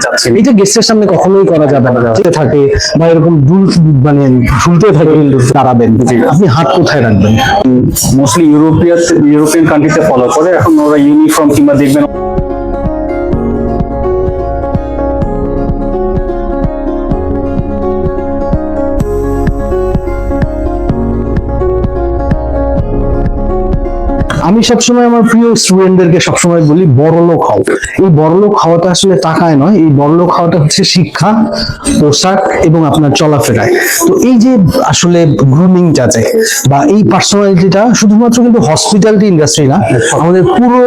চাচ্ছি। এটা গেস্টের সামনে কখনোই করা যাবে না, থাকে বা এরকম মানে ঝুলতে থাকে দাঁড়াবেন, আপনি হাত কোথায় রাখবেন? মোস্টলি ইউরোপিয়ান কান্ট্রিতে ফলো করে, এখন ওরা ইউনিফর্ম কিংবা দেখবেন আমি সবসময় আমার প্রিয় স্টুডেন্টদেরকে সবসময় বলি বড়লোক হও। এই বড়লোক হওয়াটা আসলে টাকায় নয়, এই বড়লোক হওয়াটা হচ্ছে শিক্ষা, পোশাক এবং আপনার চলাফেরায়। তো এই যে আসলে গ্রুমিংটা যে বা এই পার্সোনালিটিটা শুধুমাত্র কিন্তু হসপিটালিটি ইন্ডাস্ট্রি না, আমাদের পুরো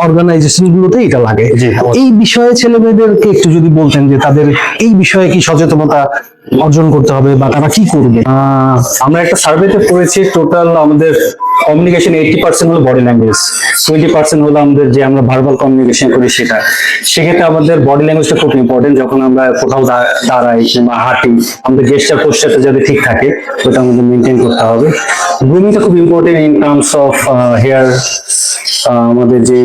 অর্গানাইজেশন গুলোতে এটা লাগে। এই বিষয়ে ছেলে মেয়েদেরকে একটু যদি বলতেন যে তাদের এই বিষয়ে কি সচেতনতা অর্জন করতে হবে বা তারা কি করবে? আমরা একটা সার্ভেতে করেছি, টোটাল আমাদের কমিউনিকেশন 80% হলো বডি ল্যাঙ্গুয়েজ, 20% হলো আমাদের যে আমরা ভার্বাল কমিউনিকেশন করি সেটা। সেক্ষেত্রে আমাদের বডি ল্যাঙ্গুয়েজটা খুব ইম্পর্টেন্ট। যখন আমরা কোথাও দাঁড়াই কিংবা হাঁটি, আমাদের গেস্টার পোস্টারটা যাতে ঠিক থাকে ওটা আমাদের মেনটেন করতে হবে। গ্রুমিংটা খুব important in terms of hair, আমাদের যে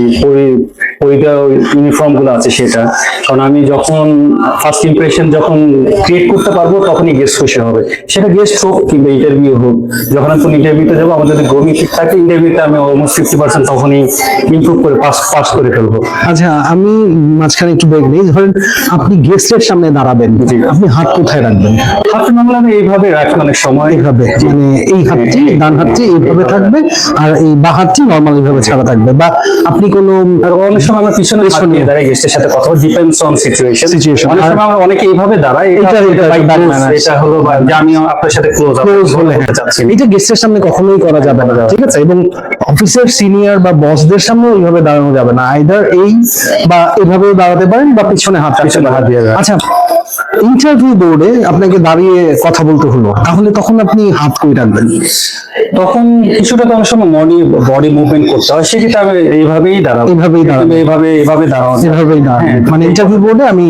ইউনিফর্ম গুলো আছে সেটা। কারণ আমি যখন ফার্স্ট ইমপ্রেশন যখন ক্রিয়েট করতে পারবো তখনই গেস্ট খুশি হবে, সেটা গেস্ট হোক কিংবা ইন্টারভিউ হোক। যখন আমি ইন্টারভিউতে যাবো, আমার যদি গ্রুমিং ঠিক থাকে, ইন্টারভিউতে আমি অলমোস্ট 50% তখনই ইমপ্রুভ করে পাস করে ফেলবো। আচ্ছা, আমি মাঝখানে একটু ব্রেক নিই। ধরেন আপনি গেস্টের সামনে দাঁড়াবেন, আপনি হাত কোথায় রাখবেন? হাত নর্মাল আমি এইভাবে রাখি অনেক সময়, এইভাবে, মানে এই হাতটি ডান হাতটি এইভাবে থাকবে আর এই বাঁ হাতটি নর্মাল এইভাবে ছাড়া থাকবে। বা আপনি কোনো অনেক সময় আমরা পিছনে দাঁড়াই গেস্টের সাথে কথা বলি, ডিপেন্ডস অন সিচুয়েশন। অনেক সময় আমরা অনেকে এইভাবে দাঁড়াই, এটা হলো যে আমি আপনার সাথে ক্লোজ হলে চাচ্ছি। এটা গেস্টের সামনে কখনোই করা যাবে না, ঠিক আছে? এবং অফিসের সিনিয়র বা বসদের সামনে ওইভাবে দাঁড়ানো যাবে না। আইদার এই বা এভাবেও দাঁড়াতে পারেন বা পিছনে হাত দিয়ে। আচ্ছা, ইন্টারভিউ বোর্ডে আপনাকে দাঁড়িয়ে কথা বলতে হলো, তাহলে তখন আপনি হাত কই রাখবেন? তখন কিছুটা তো অনেক সময় বডি মুভমেন্ট করতে হয়, সেক্ষেত্রে আমি এইভাবেই দাঁড়াবো, এইভাবেই দাঁড়াবো। মানে ইন্টারভিউ বোর্ডে আমি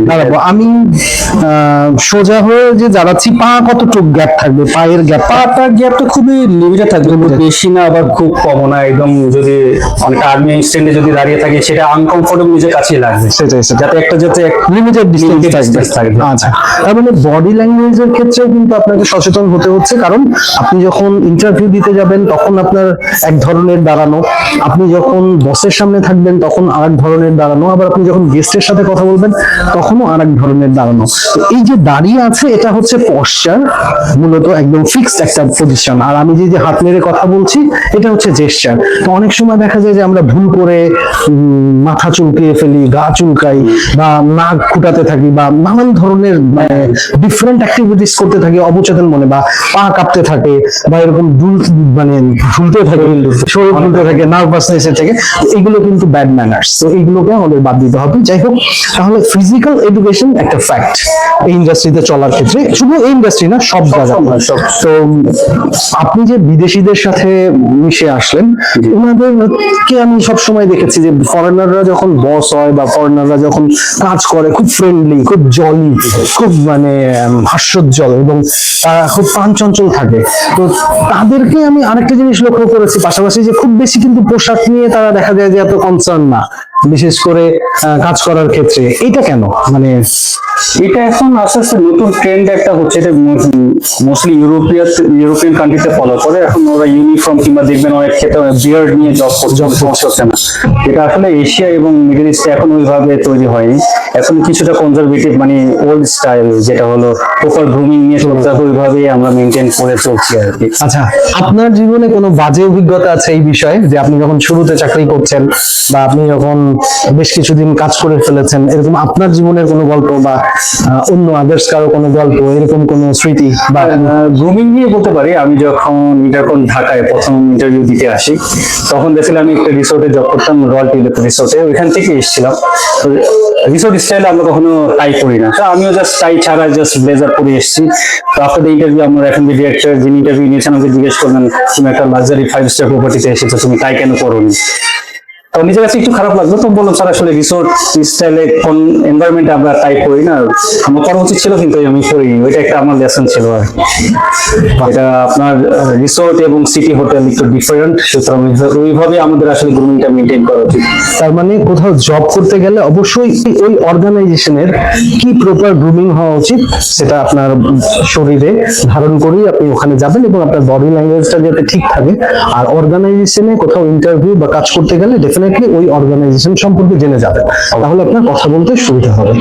দাঁড়াবো, আমি সোজা হয়ে যে দাঁড়াচ্ছি, পা কতটুকু গ্যাপ থাকবে? পায়ের পাটার গ্যাপটা খুবই লিমিটেড থাকবে, বেশি না আবার খুব কম না। একদম যদি অনেক আর্মি স্ট্যান্ডে যদি দাঁড়িয়ে থাকে, সেটা আনকমফোর্টেবল নিজের কাছেই লাগবে, যাতে একটা লিমিটেড ডিসটেন্স থাকবে। আচ্ছা, তার মানে বডি ল্যাঙ্গুয়েজের ক্ষেত্রেও কিন্তু আপনাকে সচেতন হতে হচ্ছে, কারণ আপনি যখন ইন্টারভিউ দিতে যাবেন তখন আপনার এক ধরনের দাঁড়ানো, আপনি যখন বসের সামনে থাকবেন তখন আরেক ধরনের দাঁড়ানো, আবার আপনি যখন গেস্টের সাথে কথা বলবেন তখনও আরেক ধরনের দাঁড়ানো। তো এই যে দাঁড়িয়ে আছে, এটা হচ্ছে পশ্চার, মূলত একদম ফিক্সড একটা পজিশন। আর আমি যে হাত মেরে কথা বলছি, এটা হচ্ছে জেস্চার। তো অনেক সময় দেখা যায় যে আমরা ভুল করে মাথা চুলকিয়ে ফেলি, গা চুলকাই বা নাক ফুটাতে থাকি বা নানান ধরনের ডিফারেন্ট অ্যাক্টিভিটিস করতে থাকি অবচেতন মনে, বা পা কাঁপতে থাকে বা এরকম মানে ঝুলতে থাকে, শরীর ঝুলতে থাকে নার্ভাসনেস থেকে। এগুলো কিন্তু ব্যাড ম্যানার্স। তো এইগুলোকে আমাদের বাদ দিতে হবে। যাই হোক, তাহলে ফিজিক্যাল এডুকেশন একটা ফ্যাক্ট এই ইন্ডাস্ট্রিতে চলার ক্ষেত্রে, শুধু এই ইন্ডাস্ট্রি না, সব জায়গায়। তো আপনি যে বিদেশিদের সাথে মিশে আসলেন, ওনাদেরকে আমি সবসময় দেখেছি যে ফরেনাররা যখন বস হয় বা ফরেনাররা যখন কাজ করে, খুব ফ্রেন্ডলি, খুব জলি, খুব মানে হাস্যোজ্জ্বল এবং তারা খুব প্রাণচঞ্চল থাকে। তো তাদেরকে আমি আরেকটা জিনিস লক্ষ্য করেছি পাশাপাশি, যে খুব বেশি কিন্তু পোশাক নিয়ে তারা দেখা যায় যে এত কনসার্ন না, বিশেষ করে কাজ করার ক্ষেত্রে। এটা কেন? মানে এটা এখন আস্তে আস্তে নতুন ট্রেন্ড একটা হচ্ছে, এটা মোস্টলি ইউরোপিয়ান কান্ট্রিতে ফলো করে। এখন ওরা ইউনিফর্ম কিংবা দেখবেন অনেক ক্ষেত্রে বিয়ার্ড নিয়ে জব করছে না। এটা আসলে এশিয়া এবং মিডল ইস্টে এখন ওইভাবে তৈরি হয়নি। এখন কিছুটা কনজারভেটিভ, মানে ওল্ড স্টাইল, যেটা হলো প্রপার গ্রুমিং নিয়ে চলতে হবে, ওইভাবেই আমরা মেনটেন করে চলছি আর কি। আচ্ছা, আপনার জীবনে কোনো বাজে অভিজ্ঞতা আছে এই বিষয়ে, যে আপনি যখন শুরুতে চাকরি করছেন বা আপনি যখন বেশ কিছুদিন কাজ করে ফেলেছেন, এরকম আপনার জীবনের কোনো গল্প বা অন্য আদার্স কারো কোনো গল্প, এরকম কোনো স্মৃতি? বা গ্রুমিং নিয়ে বলতে পারি, আমি যখন ঢাকায় প্রথম ইন্টারভিউ দিতে আসি, তখন দেখছিলাম আমি একটা রিসোর্টে জব করতাম, রয়্যাল টিলেপ রিসোর্টে, ওইখান থেকে এসেছিলাম। রিসোর্ট স্টাইলে আমরা কখনো টাই পরি না, তো আমিও জাস্ট টাই ছাড়া জাস্ট ব্লেজার পরে এসেছি। তো আফটার দ্য ইন্টারভিউ, আমার এখন যে ডিরেক্টর যিনি ইন্টারভিউ নিয়েছেন, আমাকে জিজ্ঞেস করলেন, তুমি একটা লাক্সারি 5 স্টার প্রপার্টিতে এসেছো, তুমি টাই কেন করোনি? তো নিজের কাছে একটু খারাপ লাগলো, তো বললাম স্যার আসলে রিসোর্ট স্টাইলে কোন এনভায়রনমেন্টে আমরা টাইপ করি না, আমার করা উচিত ছিল কিন্তু আমি করিনি, ওইটা একটা আমার লেসন ছিল আর কি। এটা আপনার রিসোর্ট এবং সিটি হোটেল একটু ডিফারেন্ট, সুতরাং ওইভাবে আমাদের আসলে গ্রুমিংটা মেনটেন করা উচিত। তার মানে কোথাও জব করতে গেলে অবশ্যই ওই অর্গানাইজেশনের কি প্রপার গ্রুমিং হওয়া উচিত সেটা আপনার শরীরে ধারণ করেই আপনি ওখানে যাবেন, এবং আপনার বডি ল্যাঙ্গুয়েজটা যাতে ঠিক থাকে। আর অর্গানাইজেশনে কোথাও ইন্টারভিউ বা কাজ করতে গেলে ডেফিনেটলি ওই অর্গানাইজেশন সম্পর্কে জেনে যাবেন, তাহলে আপনার কথা বলতে সুবিধা হবে।